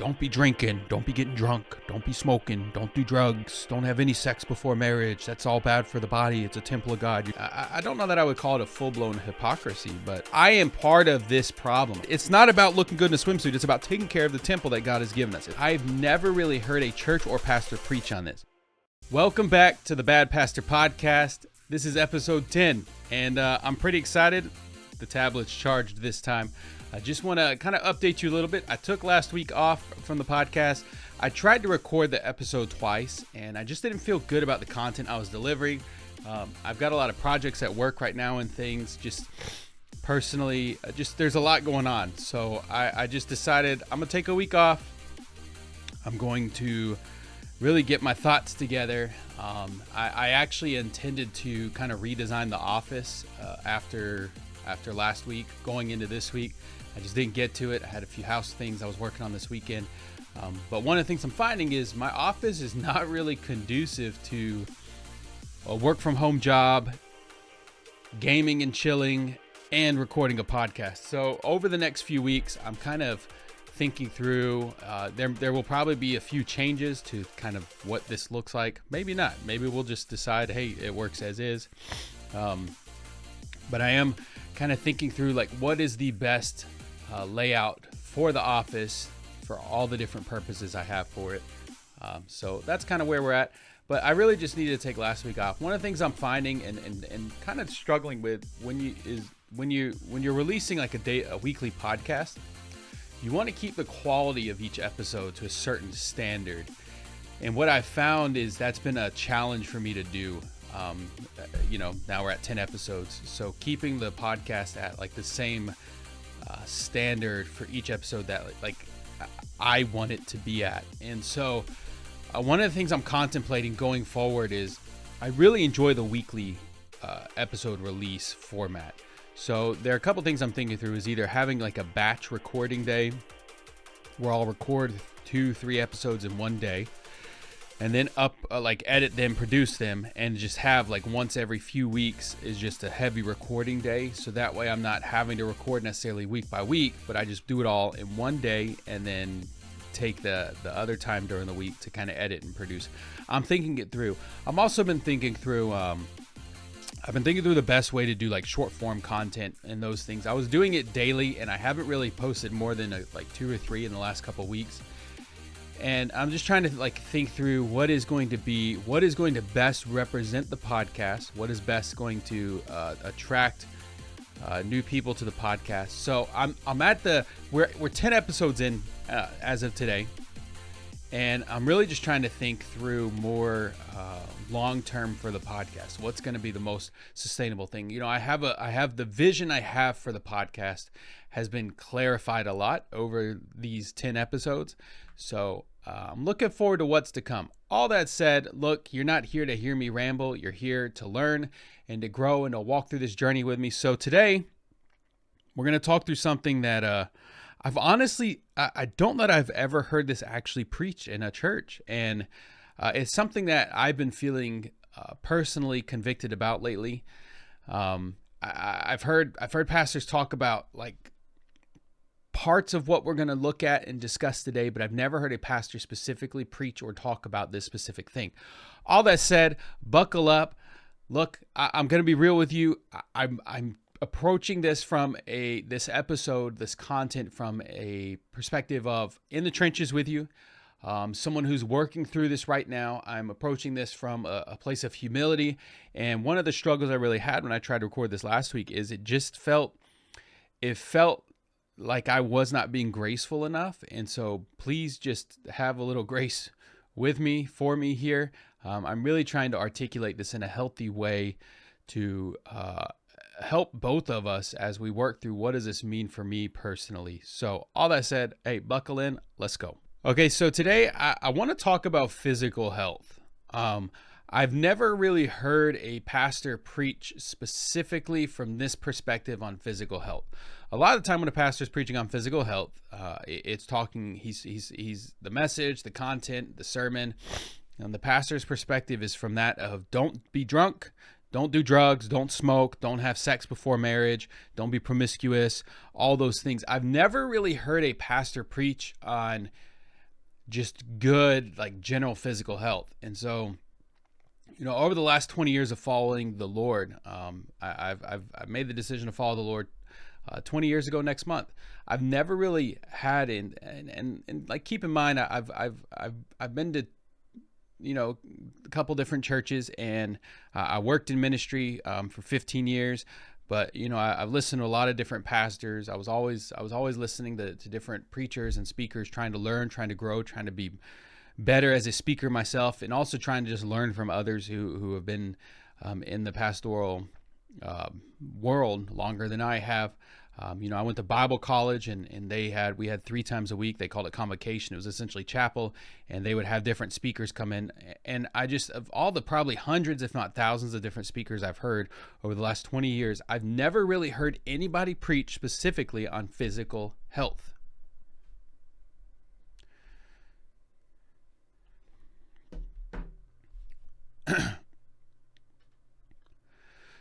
don't be drinking, don't be getting drunk, don't be smoking, don't do drugs, don't have any sex before marriage. That's all bad for the body. It's a temple of God. I don't know that I would call it a full-blown hypocrisy, but I am part of this problem. It's not about looking good in a swimsuit. It's about taking care of the temple that God has given us. I've never really heard a church or pastor preach on this. Welcome back to the Bad Pastor Podcast. This is episode 10, and I'm pretty excited. The tablet's charged this time. I just want to kind of update you a little bit. I took last week off from the podcast. I tried to record the episode twice, and I just didn't feel good about the content I was delivering. I've got a lot of projects at work right now and things just personally, there's a lot going on. So I just decided I'm going to take a week off. I'm going to really get my thoughts together. I actually intended to kind of redesign the office after last week, going into this week. I just didn't get to it. I had a few house things I was working on this weekend. But one of the things I'm finding is my office is not really conducive to a work from home job, gaming and chilling, and recording a podcast. So over the next few weeks, I'm kind of thinking through, there will probably be a few changes to kind of what this looks like. Maybe not. Maybe we'll just decide, hey, it works as is. But I am kind of thinking through like what is the best layout for the office for all the different purposes I have for it. So that's kind of where we're at. But I really just needed to take last week off. One of the things I'm finding and kind of struggling with when you're releasing like a weekly podcast, you want to keep the quality of each episode to a certain standard. And what I found is that's been a challenge for me to do. Now we're at 10 episodes. So keeping the podcast at like the same standard for each episode that like I want it to be at. And so one of the things I'm contemplating going forward is I really enjoy the weekly episode release format. So there are a couple things I'm thinking through is either having like a batch recording day where I'll record 2-3 episodes in one day, and then edit them, produce them, and just have like once every few weeks is just a heavy recording day. So that way I'm not having to record necessarily week by week, but I just do it all in one day and then take the other time during the week to kind of edit and produce. I'm thinking it through. I've also been thinking through, the best way to do like short form content and those things. I was doing it daily and I haven't really posted more than like 2 or 3 in the last couple of weeks. And I'm just trying to like think through what is going to best represent the podcast, what is best going to attract new people to the podcast. So I'm at we're 10 episodes in as of today, and I'm really just trying to think through more long term for the podcast. What's going to be the most sustainable thing? You know, I have the vision I have for the podcast has been clarified a lot over these 10 episodes. So I'm looking forward to what's to come. All that said, look, you're not here to hear me ramble. You're here to learn and to grow and to walk through this journey with me. So today we're going to talk through something that I don't know that I've ever heard this actually preached in a church. And it's something that I've been feeling personally convicted about lately. I've heard pastors talk about like parts of what we're going to look at and discuss today, but I've never heard a pastor specifically preach or talk about this specific thing. All that said, buckle up. Look, I'm going to be real with you. I'm approaching this from this content from a perspective of in the trenches with you. Someone who's working through this right now. I'm approaching this from a place of humility. And one of the struggles I really had when I tried to record this last week is it felt like I was not being graceful enough. And so please just have a little grace with me, for me here. I'm really trying to articulate this in a healthy way to help both of us as we work through what does this mean for me personally. So all that said, hey, buckle in, let's go. Okay, so today I want to talk about physical health. I've never really heard a pastor preach specifically from this perspective on physical health. A lot of the time when a pastor is preaching on physical health, it's talking, he's the message, the content, the sermon, and the pastor's perspective is from that of don't be drunk, don't do drugs, don't smoke, don't have sex before marriage, don't be promiscuous, all those things. I've never really heard a pastor preach on just good, like general physical health. And so, over the last 20 years of following the Lord, I've made the decision to follow the Lord 20 years ago next month. I've never really had, and like, keep in mind, I've been to, a couple different churches, and I worked in ministry for 15 years. But I've listened to a lot of different pastors. I was always listening to different preachers and speakers, trying to learn, trying to grow, trying to be better as a speaker myself, and also trying to just learn from others who have been in the pastoral world longer than I have. I went to Bible college, and we had 3 times a week. They called it convocation. It was essentially chapel, and they would have different speakers come in. And of all the probably hundreds, if not thousands, of different speakers I've heard over the last 20 years, I've never really heard anybody preach specifically on physical health.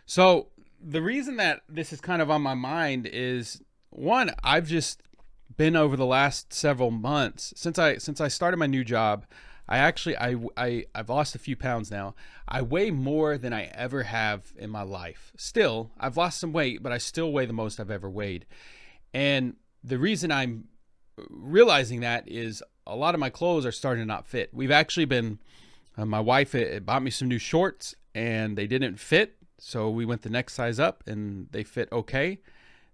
So the reason that this is kind of on my mind is, one, I've just been, over the last several months since I started my new job, I've lost a few pounds now. I weigh more than I ever have in my life. Still, I've lost some weight, but I still weigh the most I've ever weighed. And the reason I'm realizing that is a lot of my clothes are starting to not fit. We've actually been, my wife bought me some new shorts, and they didn't fit. So we went the next size up, and they fit okay.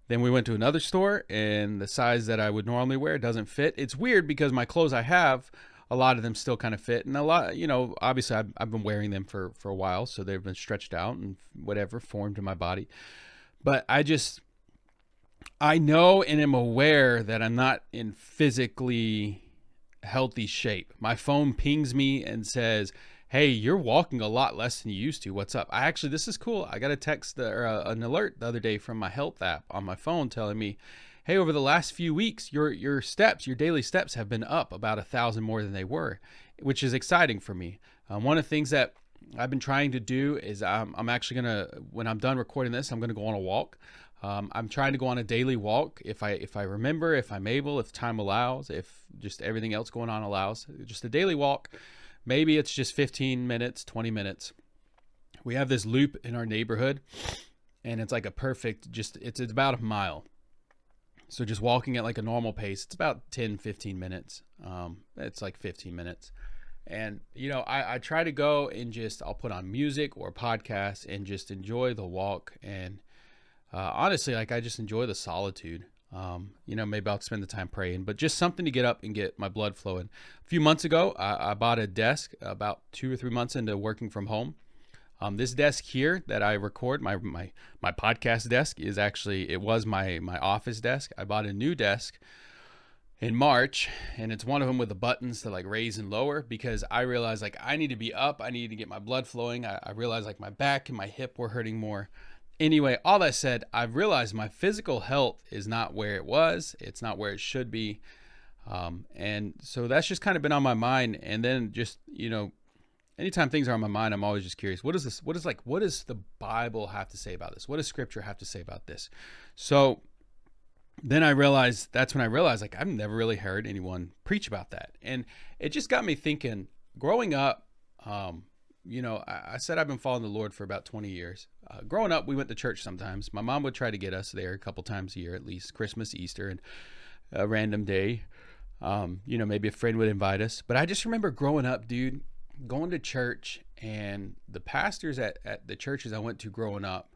Then we went to another store, and the size that I would normally wear doesn't fit. It's weird because my clothes I have, a lot of them still kind of fit. And a lot, obviously I've been wearing them for a while, so they've been stretched out and whatever, formed in my body. But I know and am aware that I'm not in physically healthy shape. My phone pings me and says, "Hey, you're walking a lot less than you used to. What's up?" This is cool. I got a text or an alert the other day from my health app on my phone telling me, "Hey, over the last few weeks, your daily steps have been up about 1,000 more than they were," which is exciting for me. One of the things that I've been trying to do is I'm actually when I'm done recording this, I'm gonna go on a walk. I'm trying to go on a daily walk if I remember, if I'm able, if time allows, if just everything else going on allows. Just a daily walk. Maybe it's just 15 minutes, 20 minutes. We have this loop in our neighborhood, and it's like it's about a mile. So just walking at like a normal pace, it's about 10, 15 minutes. It's like 15 minutes. And, I try to go and I'll put on music or podcasts and just enjoy the walk. And honestly, like, I just enjoy the solitude. Maybe I'll spend the time praying, but just something to get up and get my blood flowing. A few months ago, I bought a desk about 2 or 3 months into working from home. This desk here that I record, my podcast desk, it was my office desk. I bought a new desk in March, and it's one of them with the buttons to like raise and lower, because I realized like I need to be up. I need to get my blood flowing. I realized like my back and my hip were hurting more. Anyway, all that said, I've realized my physical health is not where it was. It's not where it should be. And so that's just kind of been on my mind. And then just, anytime things are on my mind, I'm always just curious. What does the Bible have to say about this? What does Scripture have to say about this? So then that's when I realized like I've never really heard anyone preach about that. And it just got me thinking, growing up, I said I've been following the Lord for about 20 years. Growing up, we went to church sometimes. My mom would try to get us there a couple times a year, at least Christmas, Easter, and a random day. Maybe a friend would invite us. But I just remember growing up, dude, going to church, and the pastors at the churches I went to growing up.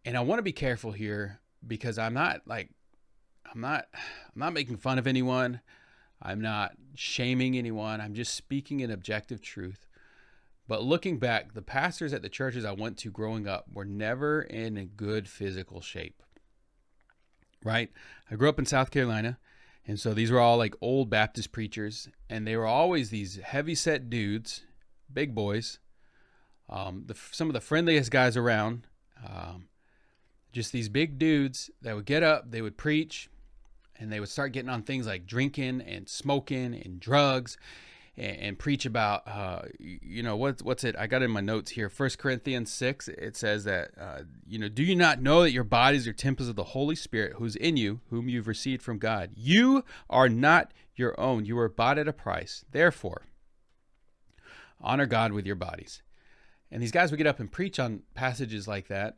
And I want to be careful here, because I'm not making fun of anyone. I'm not shaming anyone. I'm just speaking an objective truth. But looking back, the pastors at the churches I went to growing up were never in a good physical shape, right? I grew up in South Carolina, and so these were all like old Baptist preachers, and they were always these heavy-set dudes, big boys, some of the friendliest guys around, just these big dudes that would get up, they would preach, and they would start getting on things like drinking and smoking and drugs. and preach about, what's it? I got it in my notes here. 1 Corinthians 6, it says that, do you not know that your bodies are temples of the Holy Spirit who's in you, whom you've received from God? You are not your own. You were bought at a price. Therefore, honor God with your bodies. And these guys would get up and preach on passages like that.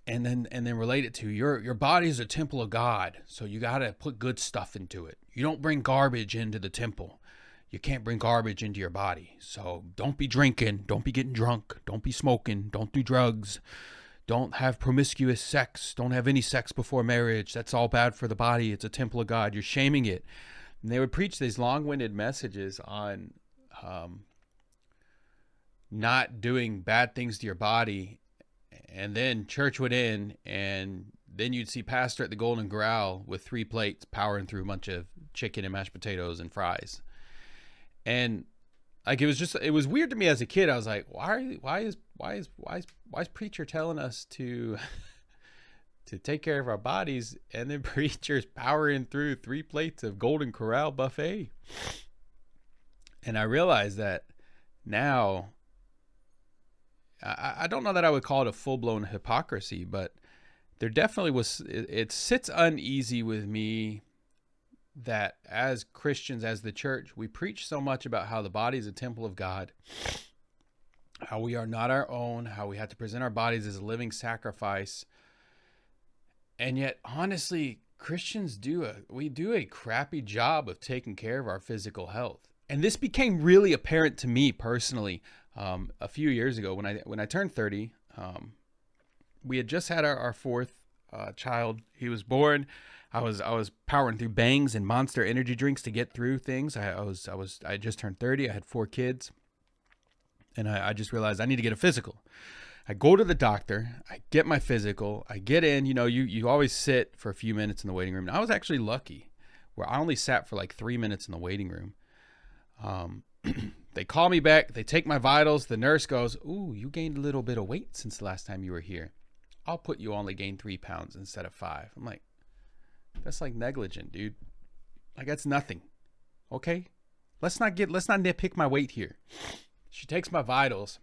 And then relate it to your body is a temple of God. So you got to put good stuff into it. You don't bring garbage into the temple. You can't bring garbage into your body. So don't be drinking. Don't be getting drunk. Don't be smoking. Don't do drugs. Don't have promiscuous sex. Don't have any sex before marriage. That's all bad for the body. It's a temple of God. You're shaming it. And they would preach these long-winded messages on not doing bad things to your body. And then church would end, and then you'd see pastor at the Golden Corral with 3 plates powering through a bunch of chicken and mashed potatoes and fries. And like, it was weird to me as a kid. I was like, why is preacher telling us to take care of our bodies, and then preacher's powering through 3 plates of Golden Corral buffet? And I realized that now, I don't know that I would call it a full-blown hypocrisy, but there definitely was, it sits uneasy with me that as Christians, as the church, we preach so much about how the body is a temple of God, how we are not our own, how we have to present our bodies as a living sacrifice. And yet, honestly, Christians do a crappy job of taking care of our physical health. And this became really apparent to me personally a few years ago when I turned 30. We had just had our 4th child. He was born. I was powering through Bangs and Monster energy drinks to get through things. I just turned 30. I had 4 kids, and I just realized I need to get a physical. I go to the doctor. I get my physical. I get in. You always sit for a few minutes in the waiting room. And I was actually lucky, where I only sat for like 3 minutes in the waiting room. They call me back. They take my vitals. The nurse goes, "Ooh, you gained a little bit of weight since the last time you were here. I'll put you only gained 3 pounds instead of 5. I'm like, that's like negligent, dude. Like, that's nothing. Okay? Let's not nitpick my weight here. She takes my vitals,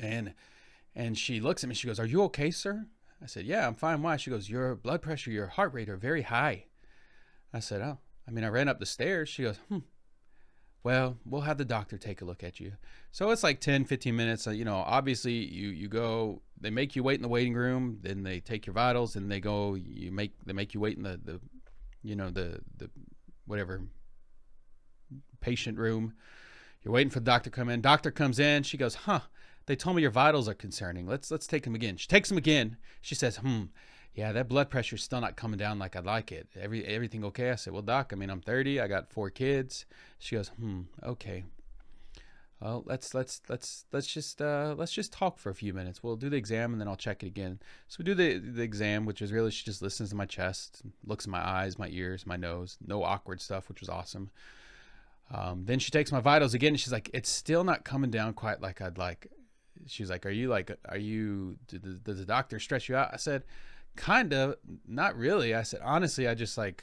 and she looks at me. She goes, "Are you okay, sir?" I said, "Yeah, I'm fine." "Why?" She goes, "Your blood pressure, your heart rate are very high." I said, "Oh, I ran up the stairs." She goes, "Well, we'll have the doctor take a look at you." So it's like 10, 15 minutes. Obviously you go, they make you wait in the waiting room, then they take your vitals, and they make you wait in the whatever patient room. You're waiting for the doctor to come in. Doctor comes in. She goes, "They told me your vitals are concerning. Let's take them again." She takes them again. She says, "Yeah, that blood pressure's still not coming down like I'd like it. Everything okay?" I said, "Well, doc, I'm 30. I got 4 kids." She goes, "Okay. Well, let's just talk for a few minutes. We'll do the exam, and then I'll check it again." So we do the exam, which is really, she just listens to my chest, looks at my eyes, my ears, my nose. No awkward stuff, which was awesome. Then she takes my vitals again, and she's like, "It's still not coming down quite like I'd like." She's like, did the doctor stress you out?" I said, "Kind of, not really." I said, "Honestly, I just got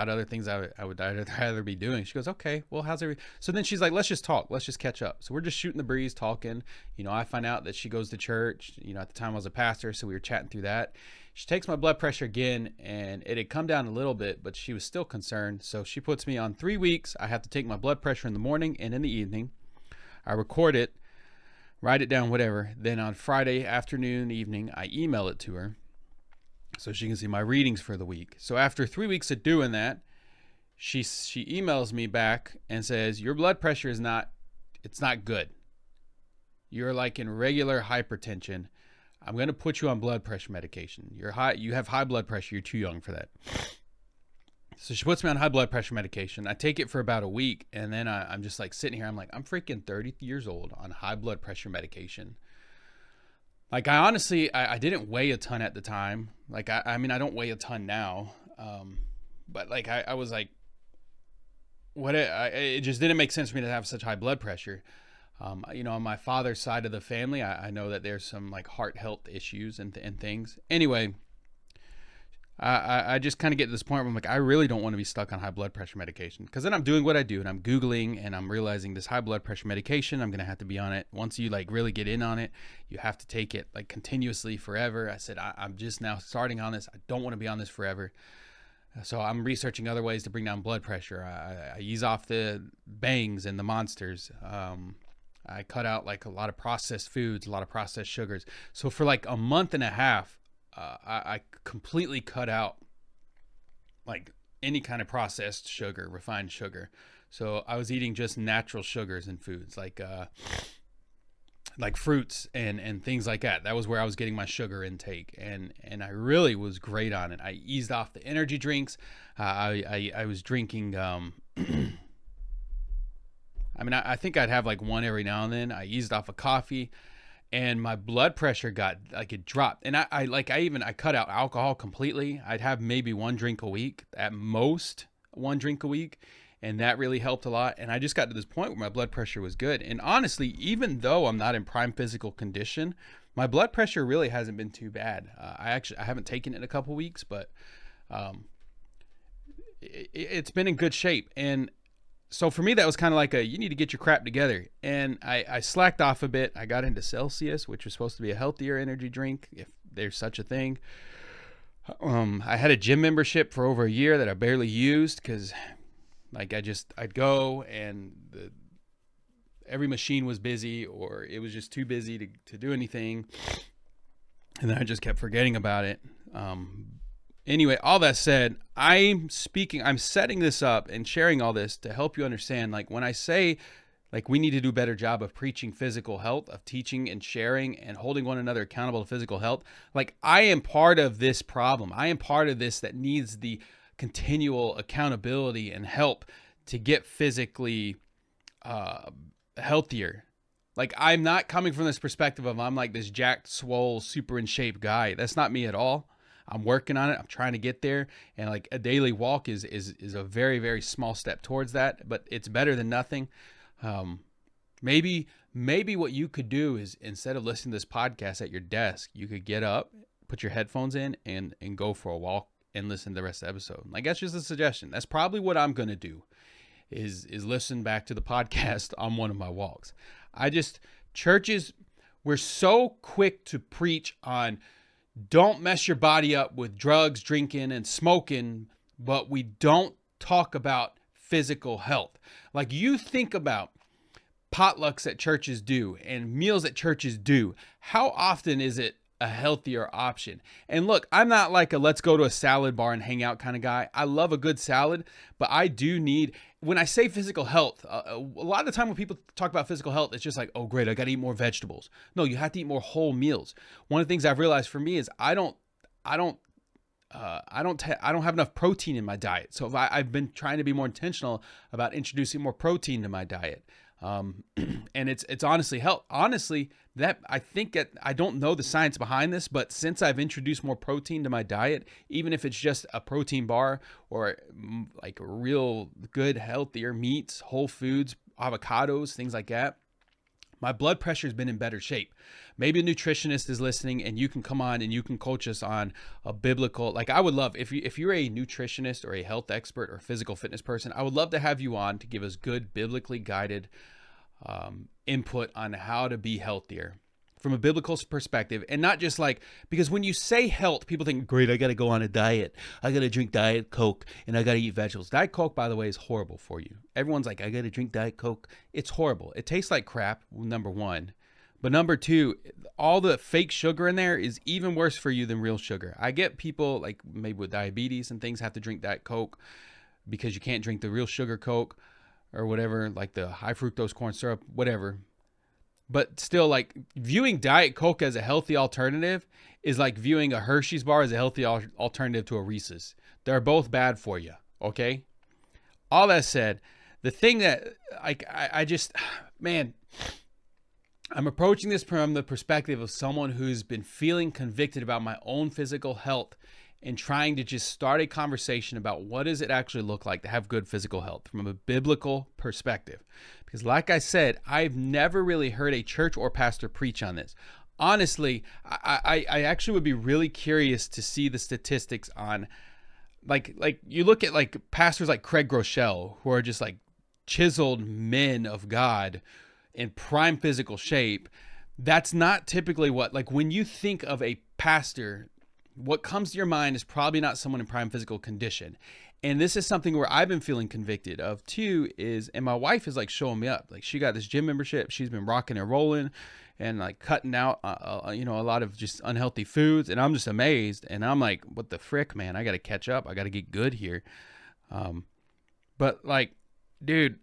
other things I would rather be doing." She goes, "Okay, well, how's everything?" So then she's like, "Let's just talk. Let's just catch up." So we're just shooting the breeze, talking. I find out that she goes to church. At the time I was a pastor, so we were chatting through that. She takes my blood pressure again, and it had come down a little bit, but she was still concerned. So she puts me on 3 weeks. I have to take my blood pressure in the morning and in the evening. I record it, write it down, whatever. Then on Friday afternoon, evening, I email it to her so she can see my readings for the week. So after 3 weeks of doing that, she emails me back and says, "Your blood pressure it's not good. You're like in regular hypertension. I'm going to put you on blood pressure medication. You have high blood pressure. You're too young for that." So she puts me on high blood pressure medication. I take it for about a week, and then I'm just like sitting here. I'm like, I'm freaking 30 years old on high blood pressure medication. Like, I honestly, I didn't weigh a ton at the time. Like, I don't weigh a ton now. But like, I was like, it just didn't make sense for me to have such high blood pressure. On my father's side of the family, I know that there's some like heart health issues and things. Anyway, I just kind of get to this point where I'm like, I really don't want to be stuck on high blood pressure medication, because then I'm doing what I do and I'm Googling and I'm realizing this high blood pressure medication, I'm going to have to be on it. Once you like really get in on it, you have to take it like continuously forever. I said, I'm just now starting on this. I don't want to be on this forever. So I'm researching other ways to bring down blood pressure. I ease off the bangs and the monsters. I cut out like a lot of processed foods, a lot of processed sugars. So for like a month and a half, I completely cut out like any kind of processed sugar, refined sugar. So I was eating just natural sugars in foods, like fruits and things like that. That was where I was getting my sugar intake, and I really was great on it. I eased off the energy drinks. I was drinking. I think I'd have like one every now and then. I eased off of coffee, and my blood pressure got like, it dropped. And I cut out alcohol completely. I'd have maybe one drink a week, at most one drink a week. And that really helped a lot. And I just got to this point where my blood pressure was good. And honestly, even though I'm not in prime physical condition, my blood pressure really hasn't been too bad. I haven't taken it in a couple weeks, but it's been in good shape. And so for me, that was kind of like you need to get your crap together. And I slacked off a bit. I got into Celsius, which was supposed to be a healthier energy drink, if there's such a thing. I had a gym membership for over a year that I barely used because I'd go and every machine was busy, or it was just too busy to do anything. And then I just kept forgetting about it. Anyway, all that said, I'm setting this up and sharing all this to help you understand, like when I say like we need to do a better job of preaching physical health, of teaching and sharing and holding one another accountable to physical health, like I am part of this problem. I am part of this that needs the continual accountability and help to get physically healthier. Like I'm not coming from this perspective of I'm like this jacked, swole, super in shape guy. That's not me at all. I'm working on it. I'm trying to get there. And like a daily walk is a very, very small step towards that, but it's better than nothing. Maybe what you could do is, instead of listening to this podcast at your desk, you could get up, put your headphones in and go for a walk and listen to the rest of the episode. Like that's just a suggestion. That's probably what I'm going to do is listen back to the podcast on one of my walks. Churches, we're so quick to preach on don't mess your body up with drugs, drinking, and smoking, but we don't talk about physical health. Like you think about potlucks that churches do and meals that churches do. How often is it a healthier option? And look, I'm not like a let's go to a salad bar and hang out kind of guy. I love a good salad, but I do need, when I say physical health, a lot of the time when people talk about physical health, it's just like, oh great, I got to eat more vegetables. No, you have to eat more whole meals. One of the things I've realized for me is I don't have enough protein in my diet. So I've been trying to be more intentional about introducing more protein to my diet. And it's honestly helped. Honestly, that I think I don't know the science behind this, but since I've introduced more protein to my diet, even if it's just a protein bar or like real good, healthier meats, whole foods, avocados, things like that, my blood pressure has been in better shape. Maybe a nutritionist is listening and you can come on and you can coach us on a biblical, like I would love, if you're a nutritionist or a health expert or physical fitness person, I would love to have you on to give us good biblically guided input on how to be healthier from a biblical perspective. And not just like, because when you say health, people think, great, I got to go on a diet. I got to drink Diet Coke and I got to eat vegetables. Diet Coke, by the way, is horrible for you. Everyone's like, I got to drink Diet Coke. It's horrible. It tastes like crap, number one. But number two, all the fake sugar in there is even worse for you than real sugar. I get people like maybe with diabetes and things have to drink Diet Coke because you can't drink the real sugar Coke or whatever, like the high fructose corn syrup, whatever. But still, like viewing Diet Coke as a healthy alternative is like viewing a Hershey's bar as a healthy alternative to a Reese's. They're both bad for you, okay? All that said, the thing that I'm approaching this from the perspective of someone who's been feeling convicted about my own physical health and trying to just start a conversation about what does it actually look like to have good physical health from a biblical perspective. Because like I said, I've never really heard a church or pastor preach on this. honestly, I actually would be really curious to see the statistics on like you look at like pastors like Craig Groeschel, who are just like chiseled men of God in prime physical shape. That's not typically what, like, when you think of a pastor, what comes to your mind is probably not someone in prime physical condition. And this is something where I've been feeling convicted of too, is, and my wife is like showing me up. Like, she got this gym membership. She's been rocking and rolling and like cutting out, a lot of just unhealthy foods. And I'm just amazed. And I'm like, what the frick, man? I got to catch up. I got to get good here. But like, dude,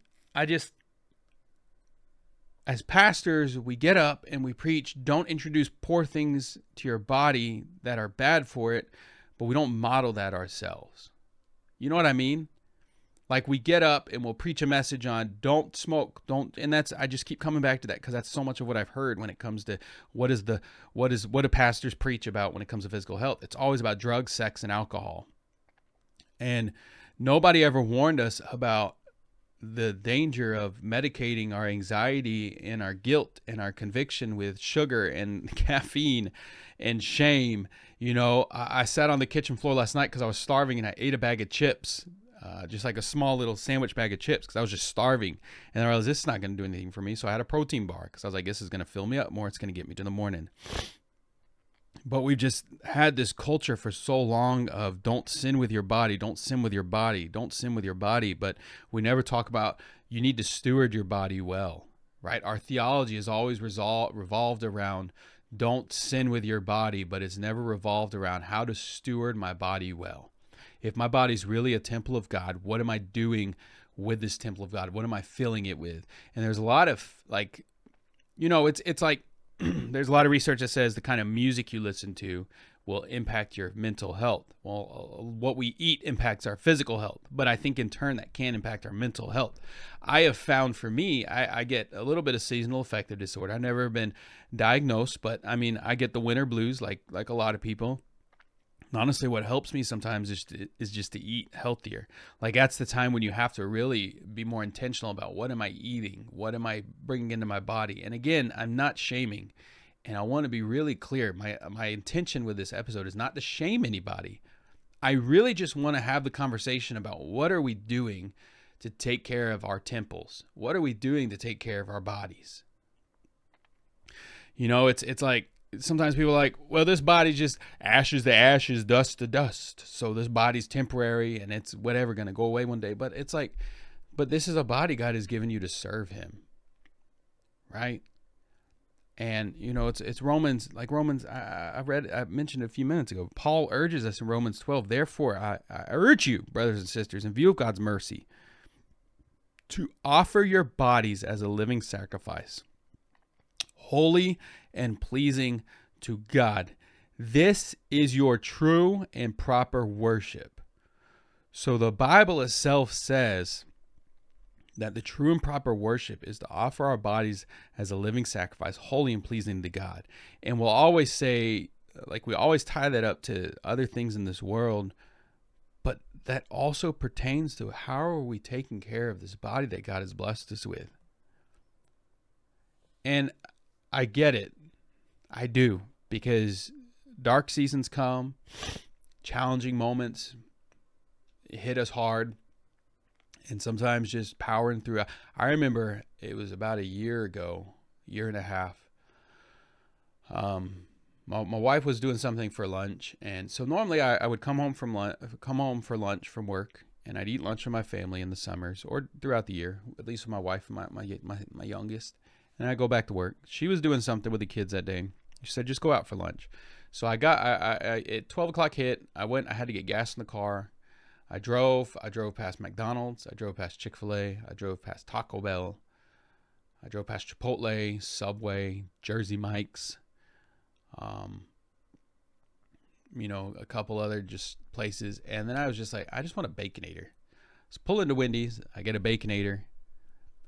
as pastors, we get up and we preach, don't introduce poor things to your body that are bad for it, but we don't model that ourselves. You know what I mean? Like, we get up and we'll preach a message on don't smoke, and I just keep coming back to that because that's so much of what I've heard when it comes to what do pastors preach about when it comes to physical health. It's always about drugs, sex, and alcohol. And nobody ever warned us about the danger of medicating our anxiety and our guilt and our conviction with sugar and caffeine and shame. I sat on the kitchen floor last night because I was starving, and I ate a bag of chips, just like a small little sandwich bag of chips, because I was just starving. And I realized this is not going to do anything for me. So I had a protein bar because I was like, this is going to fill me up more. It's going to get me to the morning. But we've just had this culture for so long of don't sin with your body, don't sin with your body, don't sin with your body. But we never talk about you need to steward your body well, right? Our theology is always revolved around don't sin with your body, but it's never revolved around how to steward my body well. If my body's really a temple of God, what am I doing with this temple of God? What am I filling it with? And there's a lot of like, it's like, there's a lot of research that says the kind of music you listen to will impact your mental health. Well, what we eat impacts our physical health, but I think in turn that can impact our mental health. I have found for me, I get a little bit of seasonal affective disorder. I've never been diagnosed, but I mean, I get the winter blues like a lot of people. Honestly, what helps me sometimes is just to eat healthier. Like, that's the time when you have to really be more intentional about what am I eating? What am I bringing into my body? And again, I'm not shaming. And I want to be really clear. My intention with this episode is not to shame anybody. I really just want to have the conversation about what are we doing to take care of our temples? What are we doing to take care of our bodies? It's like, sometimes people are like, well, this body's just ashes to ashes, dust to dust. So this body's temporary and it's whatever, going to go away one day. But it's like, but this is a body God has given you to serve him. Right? And, it's Romans, I mentioned a few minutes ago. Paul urges us in Romans 12, therefore, I urge you, brothers and sisters, in view of God's mercy, to offer your bodies as a living sacrifice, holy and pleasing to God. This is your true and proper worship. So the Bible itself says that the true and proper worship is to offer our bodies as a living sacrifice, holy and pleasing to God. And we'll always say, like, we always tie that up to other things in this world, but that also pertains to how are we taking care of this body that God has blessed us with. And I get it. I do, because dark seasons come, challenging moments hit us hard, and sometimes just powering through. I remember it was about a year and a half. My wife was doing something for lunch, and so normally I would come home for lunch from work, and I'd eat lunch with my family in the summers or throughout the year, at least with my wife and my youngest. And I go back to work. She was doing something with the kids that day. She said, just go out for lunch. So I at 12 o'clock hit, I had to get gas in the car. I drove past McDonald's. I drove past Chick-fil-A. I drove past Taco Bell. I drove past Chipotle, Subway, Jersey Mike's, a couple other just places. And then I was just like, I just want a Baconator. So pull into Wendy's. I get a Baconator.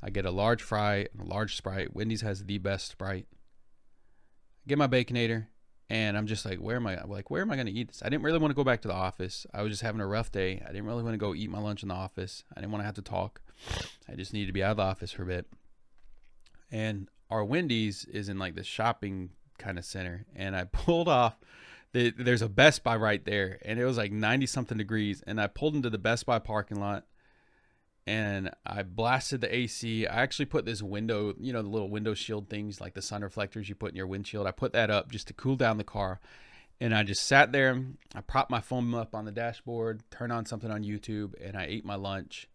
I get a large fry and a large Sprite. Wendy's has the best Sprite. I get my Baconator, and I'm just like, where am I going to eat this? I didn't really want to go back to the office. I was just having a rough day. I didn't really want to go eat my lunch in the office. I didn't want to have to talk. I just needed to be out of the office for a bit. And our Wendy's is in like this shopping kind of center, and I pulled off. There's a Best Buy right there, and it was like 90 something degrees, and I pulled into the Best Buy parking lot, and I blasted the AC. I actually put this window, the little window shield things, like the sun reflectors you put in your windshield. I put that up just to cool down the car. And I just sat there. I propped my phone up on the dashboard, turned on something on YouTube, and I ate my lunch,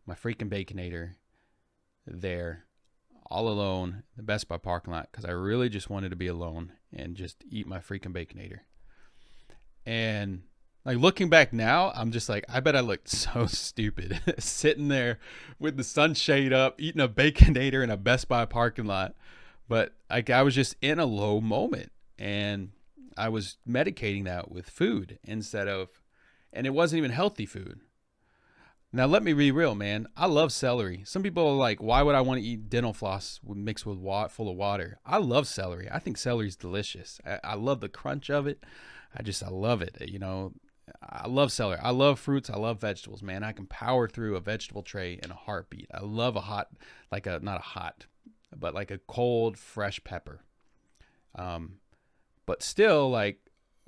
my freaking Baconator there, all alone, in the Best Buy parking lot, because I really just wanted to be alone and just eat my freaking Baconator. And like looking back now, I'm just like, I bet I looked so stupid sitting there with the sunshade up, eating a Baconator in a Best Buy parking lot. But like I was just in a low moment, and I was medicating that with food and it wasn't even healthy food. Now let me be real, man. I love celery. Some people are like, why would I want to eat dental floss mixed with full of water? I love celery. I think celery is delicious. I love the crunch of it. I love it. I love celery. I love fruits. I love vegetables, man. I can power through a vegetable tray in a heartbeat. I love like a cold, fresh pepper. But still, like,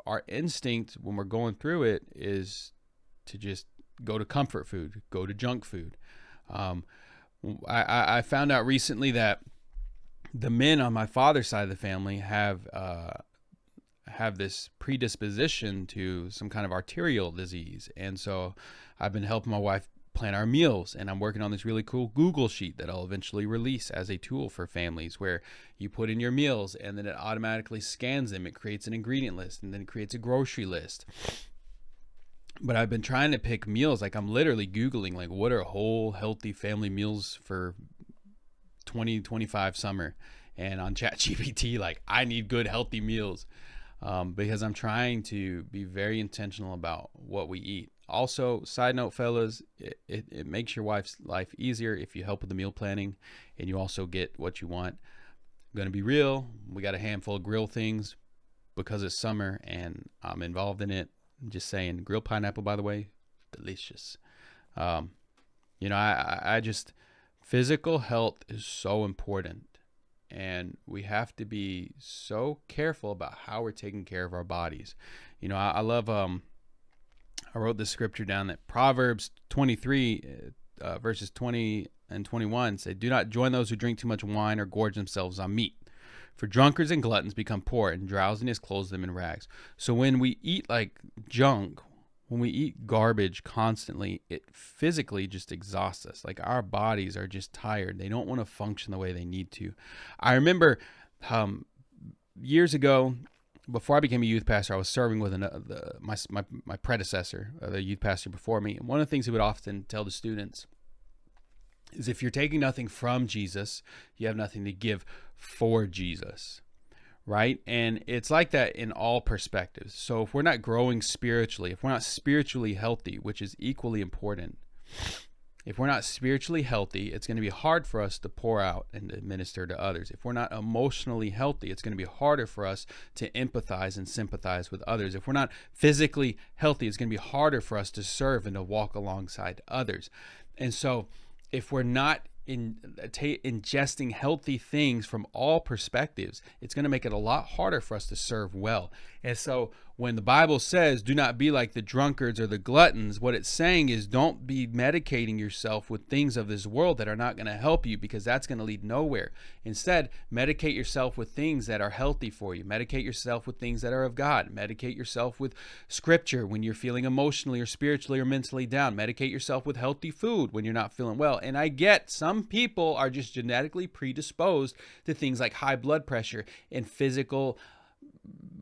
our instinct when we're going through it is to just go to comfort food, go to junk food. I found out recently that the men on my father's side of the family have this predisposition to some kind of arterial disease. And so I've been helping my wife plan our meals, and I'm working on this really cool Google sheet that I'll eventually release as a tool for families, where you put in your meals and then it automatically scans them. It creates an ingredient list, and then it creates a grocery list. But I've been trying to pick meals. Like I'm literally Googling, like, what are whole healthy family meals for 2025 summer? And on ChatGPT, like, I need good healthy meals. Because I'm trying to be very intentional about what we eat. Also, side note, fellas, it makes your wife's life easier if you help with the meal planning, and you also get what you want. I'm going to be real. We got a handful of grill things because it's summer and I'm involved in it. I'm just saying, grilled pineapple, by the way, delicious. I just, physical health is so important. And we have to be so careful about how we're taking care of our bodies. I love, I wrote this scripture down that Proverbs 23, verses 20 and 21 say, do not join those who drink too much wine or gorge themselves on meat. For drunkards and gluttons become poor, and drowsiness clothes them in rags. So when we eat like junk, when we eat garbage constantly, it physically just exhausts us. Like our bodies are just tired. They don't want to function the way they need to. I remember years ago, before I became a youth pastor, I was serving with my predecessor, the youth pastor before me. And one of the things he would often tell the students is, if you're taking nothing from Jesus, you have nothing to give for Jesus. Right? And it's like that in all perspectives. So if we're not growing spiritually, if we're not spiritually healthy, which is equally important, if we're not spiritually healthy, it's going to be hard for us to pour out and to minister to others. If we're not emotionally healthy, it's going to be harder for us to empathize and sympathize with others. If we're not physically healthy, it's going to be harder for us to serve and to walk alongside others. And so if we're not ingesting healthy things from all perspectives, it's going to make it a lot harder for us to serve well. And so when the Bible says, do not be like the drunkards or the gluttons, what it's saying is, don't be medicating yourself with things of this world that are not going to help you, because that's going to lead nowhere. Instead, medicate yourself with things that are healthy for you. Medicate yourself with things that are of God. Medicate yourself with scripture when you're feeling emotionally or spiritually or mentally down. Medicate yourself with healthy food when you're not feeling well. And I get some people are just genetically predisposed to things like high blood pressure and physical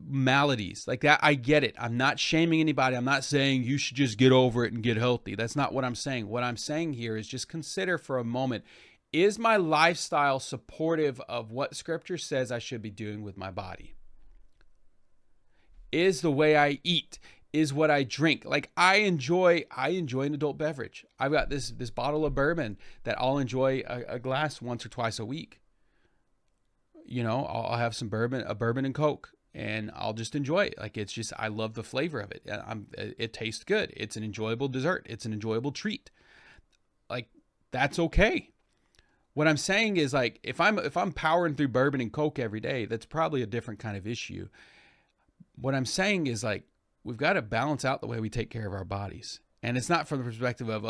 maladies like that. I get it. I'm not shaming anybody. I'm not saying you should just get over it and get healthy. That's not what I'm saying. What I'm saying here is, just consider for a moment, is my lifestyle supportive of what scripture says I should be doing with my body? Is the way I eat, is what I drink. Like I enjoy an adult beverage. I've got this bottle of bourbon that I'll enjoy a glass once or twice a week. I'll have some a bourbon and Coke, and I'll just enjoy it. Like, it's just, I love the flavor of it. It tastes good. It's an enjoyable dessert. It's an enjoyable treat. Like, that's okay. What I'm saying is like, if I'm powering through bourbon and Coke every day, that's probably a different kind of issue. What I'm saying is like, we've got to balance out the way we take care of our bodies. And it's not from the perspective of,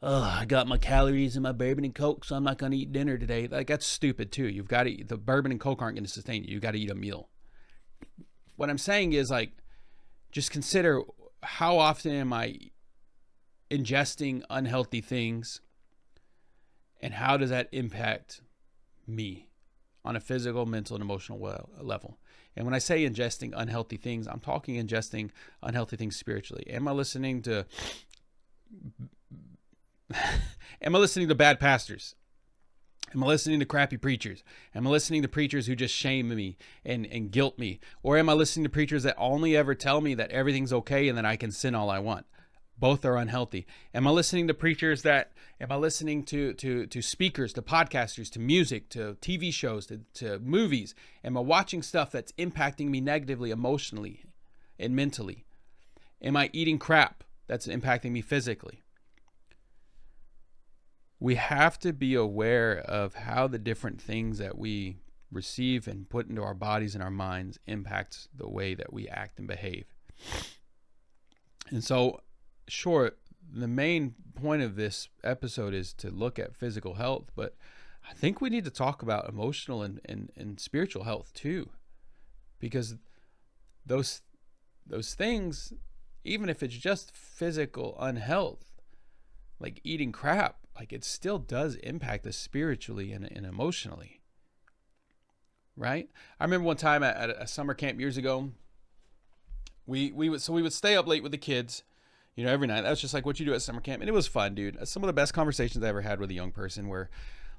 I got my calories in my bourbon and Coke, so I'm not going to eat dinner today. Like, that's stupid too. You've got to, the bourbon and Coke aren't going to sustain you. You've got to eat a meal. What I'm saying is like, just consider, how often am I ingesting unhealthy things, and how does that impact me on a physical, mental, and emotional level? And when I say ingesting unhealthy things, I'm talking ingesting unhealthy things spiritually. Am I listening to bad pastors? Am I listening to crappy preachers? Am I listening to preachers who just shame me and guilt me? Or am I listening to preachers that only ever tell me that everything's okay and that I can sin all I want? Both are unhealthy. Am I listening to speakers, to podcasters, to music, to TV shows, to movies? Am I watching stuff that's impacting me negatively, emotionally and mentally? Am I eating crap that's impacting me physically? We have to be aware of how the different things that we receive and put into our bodies and our minds impacts the way that we act and behave. And so, sure, the main point of this episode is to look at physical health, but I think we need to talk about emotional and spiritual health too, because those things, even if it's just physical unhealth, like eating crap, like it still does impact us spiritually and emotionally, right? I remember one time at a summer camp years ago, we would stay up late with the kids, every night. That was just like what you do at summer camp. And it was fun, dude. Some of the best conversations I ever had with a young person were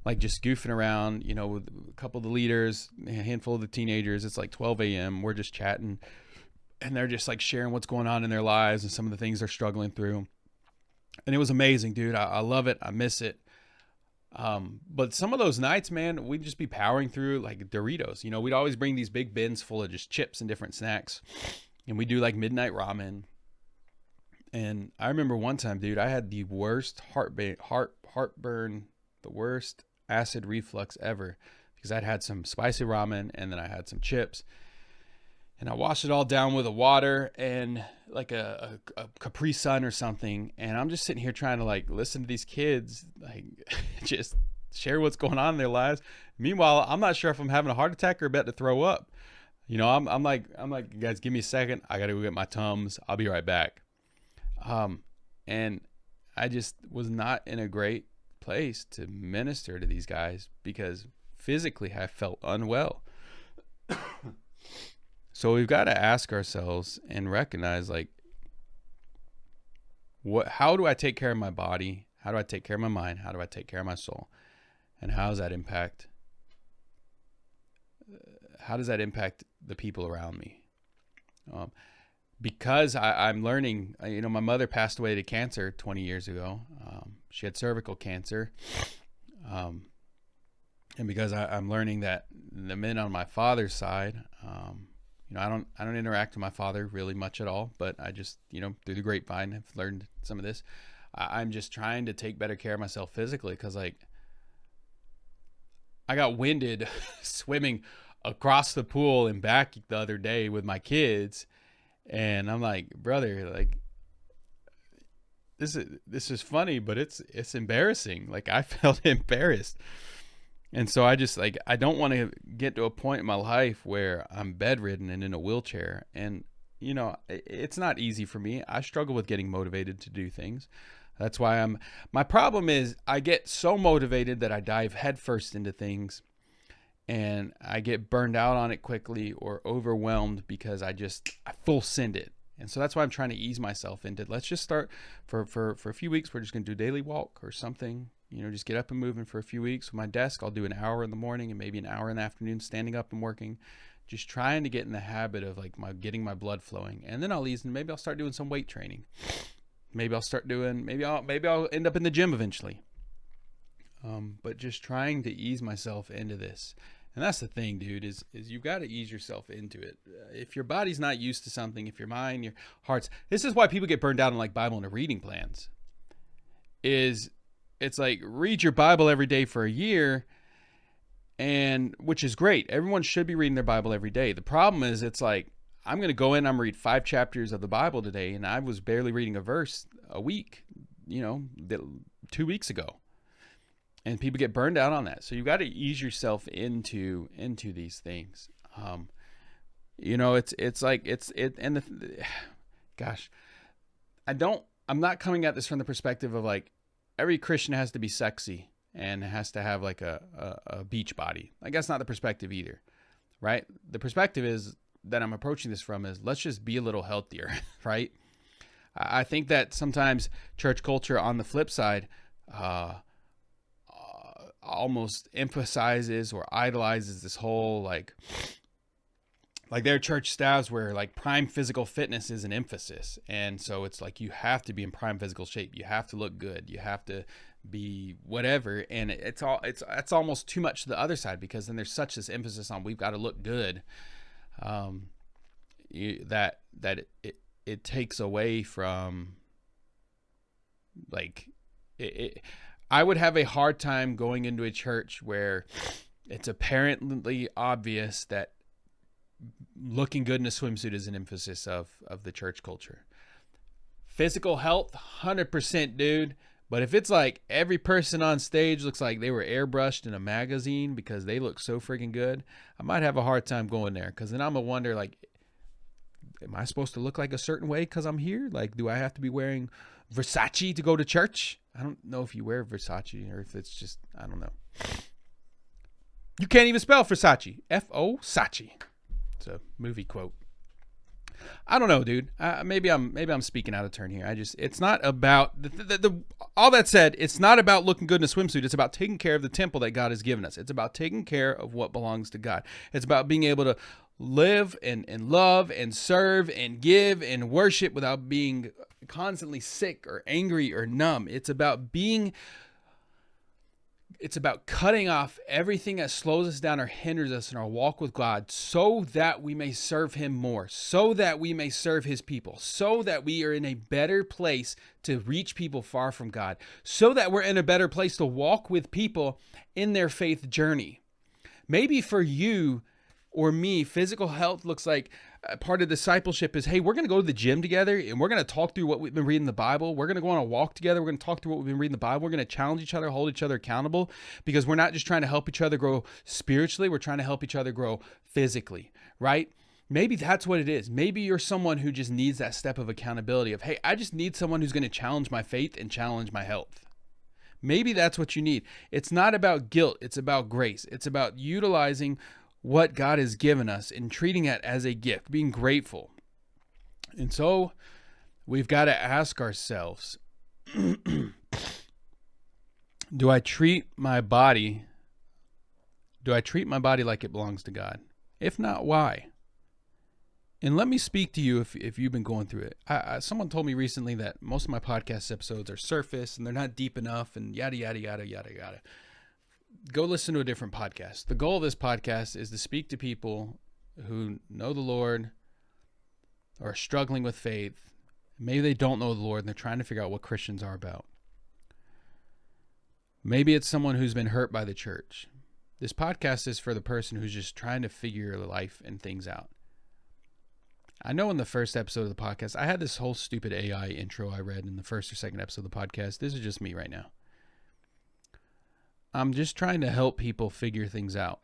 like just goofing around, with a couple of the leaders, a handful of the teenagers. It's like 12 a.m. We're just chatting, and they're just like sharing what's going on in their lives and some of the things they're struggling through. And it was amazing, dude. I love it. I miss it. But some of those nights, man, we'd just be powering through like Doritos. We'd always bring these big bins full of just chips and different snacks. And we do like midnight ramen. And I remember one time, dude, I had the worst heartburn, the worst acid reflux ever, because I'd had some spicy ramen and then I had some chips. And I washed it all down with a water and like a Capri Sun or something. And I'm just sitting here trying to like listen to these kids, like just share what's going on in their lives. Meanwhile, I'm not sure if I'm having a heart attack or about to throw up. I'm like, guys, give me a second. I got to go get my Tums. I'll be right back. And I just was not in a great place to minister to these guys because physically I felt unwell. So we've got to ask ourselves and recognize, like, how do I take care of my body? How do I take care of my mind? How do I take care of my soul? And how does that impact the people around me? Because I'm learning, my mother passed away to cancer 20 years ago. She had cervical cancer. And because I'm learning that the men on my father's side, I don't interact with my father really much at all, but I just, through the grapevine have learned some of this. I'm just trying to take better care of myself physically, because like I got winded swimming across the pool and back the other day with my kids. And I'm like, brother, like this is funny, but it's embarrassing. Like I felt embarrassed. And so I just like, I don't want to get to a point in my life where I'm bedridden and in a wheelchair. And, it's not easy for me. I struggle with getting motivated to do things. That's why my problem is I get so motivated that I dive headfirst into things and I get burned out on it quickly or overwhelmed because I full send it. And so that's why I'm trying to ease myself into, let's just start for a few weeks. We're just going to do a daily walk or something. Just get up and moving for a few weeks. With my desk, I'll do an hour in the morning and maybe an hour in the afternoon standing up and working. Just trying to get in the habit of like getting my blood flowing. And then I'll ease, and maybe I'll start doing some weight training. Maybe I'll end up in the gym eventually. But just trying to ease myself into this. And that's the thing, dude, is you've got to ease yourself into it. If your body's not used to something, if your mind, your heart's, this is why people get burned out on like Bible and reading plans, is it's like read your Bible every day for a year, and which is great. Everyone should be reading their Bible every day. The problem is it's like I'm going to go in, I'm going to read 5 chapters of the Bible today, and I was barely reading a verse a week, 2 weeks ago. And people get burned out on that. So you've got to ease yourself into these things. Gosh, I'm not coming at this from the perspective of like every Christian has to be sexy and has to have like a beach body. Like that's not the perspective either, right? The perspective is that I'm approaching this from is let's just be a little healthier, right? I think that sometimes church culture on the flip side, almost emphasizes or idolizes this whole like their church staffs where like prime physical fitness is an emphasis. And so it's like you have to be in prime physical shape. You have to look good. You have to be whatever. And it's almost too much to the other side, because then there's such this emphasis on we've got to look good that it takes away from like it. I would have a hard time going into a church where it's apparently obvious that looking good in a swimsuit is an emphasis of the church culture. Physical health, 100%, dude. But if it's like every person on stage looks like they were airbrushed in a magazine because they look so freaking good, I might have a hard time going there, because then I'm going to wonder, like, am I supposed to look like a certain way because I'm here? Like, do I have to be wearing Versace to go to church? I don't know if you wear Versace or if it's just, I don't know. You can't even spell Versace. F-O-Sachi. It's a movie quote. I don't know, dude. Maybe I'm speaking out of turn here. It's not about all that said. It's not about looking good in a swimsuit. It's about taking care of the temple that God has given us. It's about taking care of what belongs to God. It's about being able to live and love and serve and give and worship without being constantly sick or angry or numb. It's about cutting off everything that slows us down or hinders us in our walk with God, so that we may serve him more, so that we may serve his people, so that we are in a better place to reach people far from God, so that we're in a better place to walk with people in their faith journey. Maybe for you or me, physical health looks like part of discipleship is, hey, we're going to go to the gym together and we're going to talk through what we've been reading in the Bible. We're going to go on a walk together. We're going to talk through what we've been reading in the Bible. We're going to challenge each other, hold each other accountable, because we're not just trying to help each other grow spiritually. We're trying to help each other grow physically, right? Maybe that's what it is. Maybe you're someone who just needs that step of accountability of, hey, I just need someone who's going to challenge my faith and challenge my health. Maybe that's what you need. It's not about guilt. It's about grace. It's about utilizing what God has given us and treating it as a gift, being grateful. And so we've got to ask ourselves, do I treat my body like it belongs to God? If not, why? And let me speak to you if you've been going through it. Someone told me recently that most of my podcast episodes are surface and they're not deep enough and yada, yada, yada, yada, yada. Go listen to a different podcast. The goal of this podcast is to speak to people who know the Lord or are struggling with faith. Maybe they don't know the Lord and they're trying to figure out what Christians are about. Maybe it's someone who's been hurt by the church. This podcast is for the person who's just trying to figure life and things out. I know in the first episode of the podcast, I had this whole stupid AI intro I read in the first or second episode of the podcast. This is just me right now. I'm just trying to help people figure things out.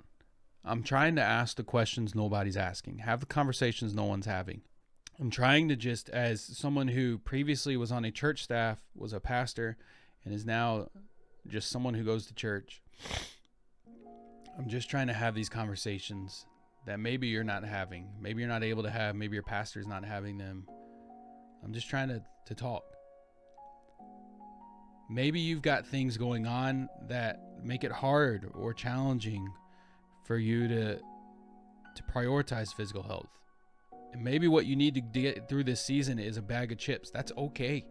I'm trying to ask the questions nobody's asking, have the conversations no one's having. I'm trying to just, as someone who previously was on a church staff, was a pastor, and is now just someone who goes to church, I'm just trying to have these conversations that maybe you're not having, maybe you're not able to have, maybe your pastor's not having them. I'm just trying to talk. Maybe you've got things going on that make it hard or challenging for you to prioritize physical health. And maybe what you need to get through this season is a bag of chips. That's okay.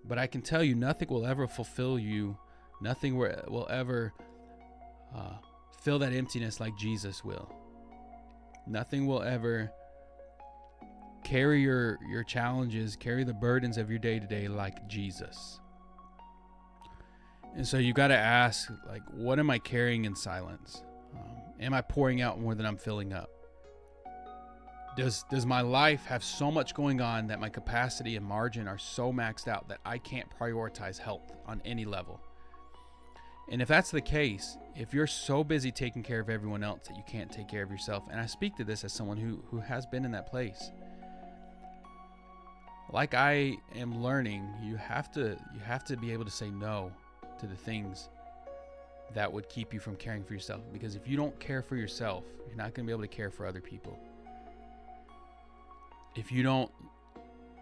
But I can tell you, nothing will ever fulfill you. Nothing will ever fill that emptiness like Jesus will. Nothing will ever carry your challenges, carry the burdens of your day-to-day like Jesus. And so you got to ask, like, what am I carrying in silence? Am I pouring out more than I'm filling up? Does my life have so much going on that my capacity and margin are so maxed out that I can't prioritize health on any level? And if that's the case, if you're so busy taking care of everyone else that you can't take care of yourself, and I speak to this as someone who has been in that place, like I am learning, you have to be able to say no to the things that would keep you from caring for yourself. Because if you don't care for yourself, you're not going to be able to care for other people. If you don't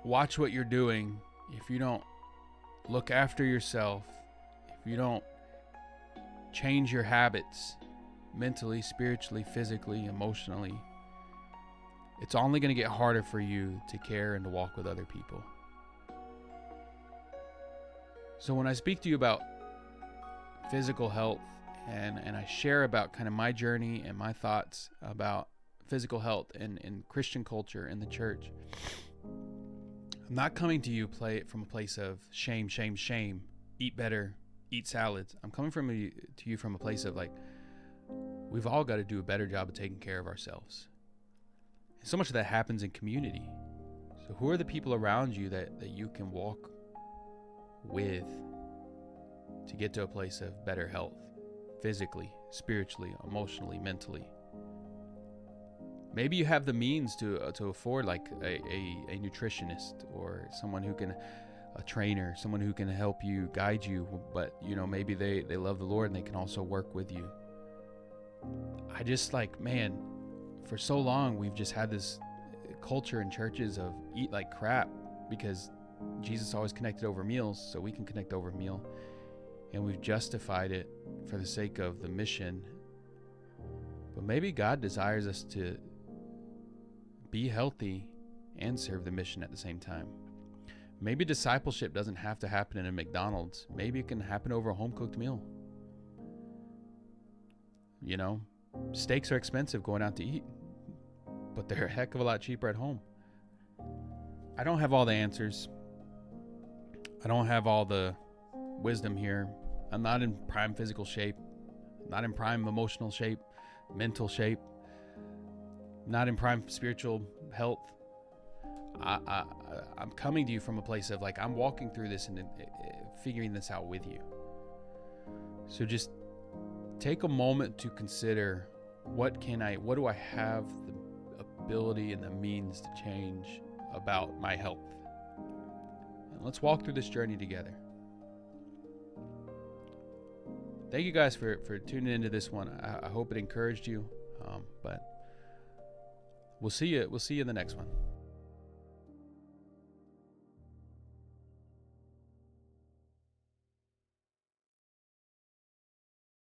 watch what you're doing, if you don't look after yourself, if you don't change your habits mentally, spiritually, physically, emotionally, it's only going to get harder for you to care and to walk with other people. So when I speak to you about physical health and I share about kind of my journey and my thoughts about physical health in Christian culture in the church, I'm not coming to you from a place of shame, eat better, eat salads. I'm coming to you from a place of like, we've all got to do a better job of taking care of ourselves. And so much of that happens in community. So who are the people around you that you can walk with to get to a place of better health, physically, spiritually, emotionally, mentally? Maybe you have the means to afford like a nutritionist or someone who can, a trainer, someone who can help you, guide you, but maybe they love the Lord and they can also work with you. I just for so long we've just had this culture in churches of eat like crap because Jesus always connected over meals, so we can connect over meal, and we've justified it for the sake of the mission. But maybe God desires us to be healthy and serve the mission at the same time. Maybe discipleship doesn't have to happen in a McDonald's. Maybe it can happen over a home-cooked meal. Steaks are expensive going out to eat, but they're a heck of a lot cheaper at home. I don't have all the answers. I don't have all the wisdom here. I'm not in prime physical shape, not in prime emotional shape, mental shape, not in prime spiritual health. I'm coming to you from a place of like, I'm walking through this and figuring this out with you. So just take a moment to consider, what do I have the ability and the means to change about my health? And let's walk through this journey together. Thank you guys for tuning into this one. I hope it encouraged you. But we'll see you in the next one.